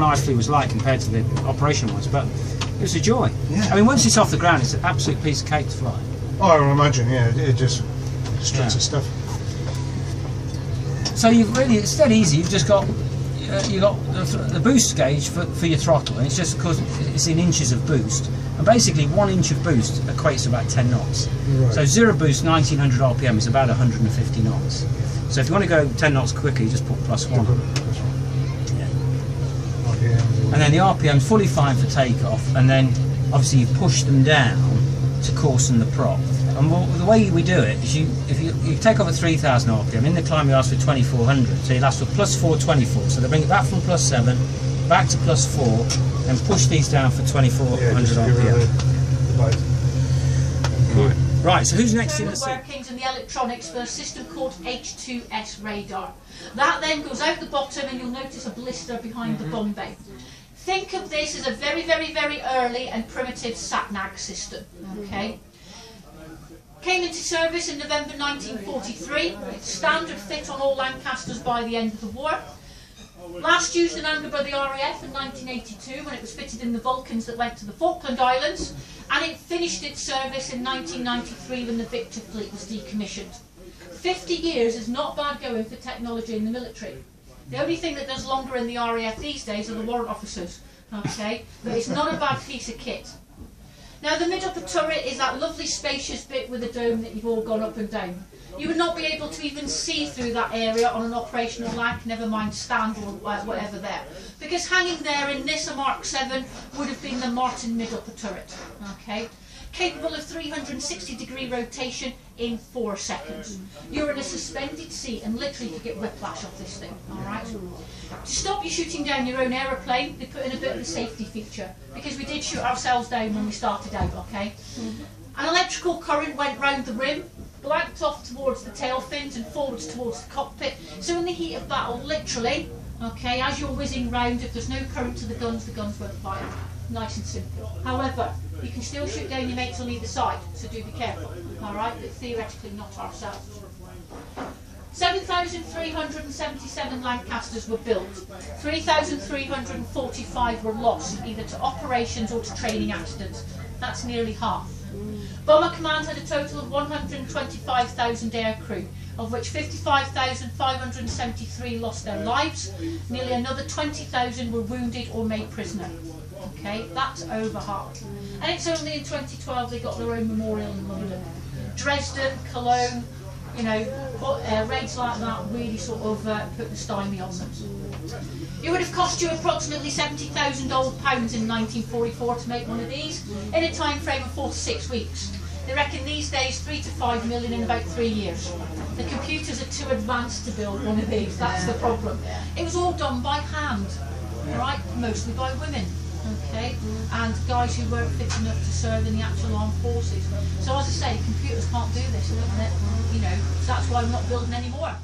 one I flew was like compared to the operational ones, but it was a joy. Yeah. I mean, once it's off the ground, it's an absolute piece of cake to fly. Oh, I imagine, yeah, it just struts its stuff. So it's dead easy. You've just got the boost gauge for your throttle, and it's just because it's in inches of boost, and basically 1 inch of boost equates to about 10 knots. Right. So zero boost, 1900 RPM is about 150 knots. So if you want to go 10 knots quicker, you just put +1. Yeah. And then the RPM's fully fine for takeoff, and then obviously you push them down to coarsen the prop. And the way we do it is if you take off at 3000 RPM, in the climb you ask for 2400, so you'll ask for +4 24, so they bring it back from +7 back to +4 and push these down for 2400 RPM. Right, so who's next in the seat? Workings and the electronics for a system called H2S radar. That then goes out the bottom and you'll notice a blister behind the bomb bay. Think of this as a very, very, very early and primitive sat-nav system. Okay. Came into service in November 1943. Standard fit on all Lancasters by the end of the war. Last used in anger by the RAF in 1982 when it was fitted in the Vulcans that went to the Falkland Islands, and it finished its service in 1993 when the Victor fleet was decommissioned. 50 years is not bad going for technology in the military. The only thing that does longer in the RAF these days are the warrant officers, okay? But it's not a bad piece of kit. Now the mid-upper turret is that lovely spacious bit with a dome that you've all gone up and down. You would not be able to even see through that area on an operational Lanc, never mind stand or whatever there. Because hanging there in this, a Mark 7, would have been the Martin mid-upper turret. Okay? Capable of 360-degree rotation in 4 seconds. You're in a suspended seat and literally you get whiplash off this thing. Alright? To stop you shooting down your own aeroplane, they put in a bit of a safety feature. Because we did shoot ourselves down when we started out, okay? An electrical current went round the rim, blanked off towards the tail fins and forwards towards the cockpit. So in the heat of battle, literally, okay, as you're whizzing round, if there's no current to the guns won't fire. Nice and simple. However, you can still shoot down your mates on either side, so do be careful. Alright, but theoretically not ourselves. 7,377 Lancasters were built. 3,345 were lost, either to operations or to training accidents. That's nearly half. Bomber Command had a total of 125,000 air crew, of which 55,573 lost their lives. Nearly another 20,000 were wounded or made prisoner. Okay, that's over half. And it's only in 2012 they got their own memorial in London. Dresden, Cologne, you know, raids like that really sort of put the stymie on them. It would have cost you approximately £70,000 in 1944 to make one of these, in a time frame of 4 to 6 weeks. They reckon these days 3 to 5 million in about 3 years. The computers are too advanced to build one of these, that's the problem. It was all done by hand, right? Mostly by women. Okay, and guys who weren't fit enough to serve in the actual armed forces. So as I say, computers can't do this, you know, that's why we're not building anymore.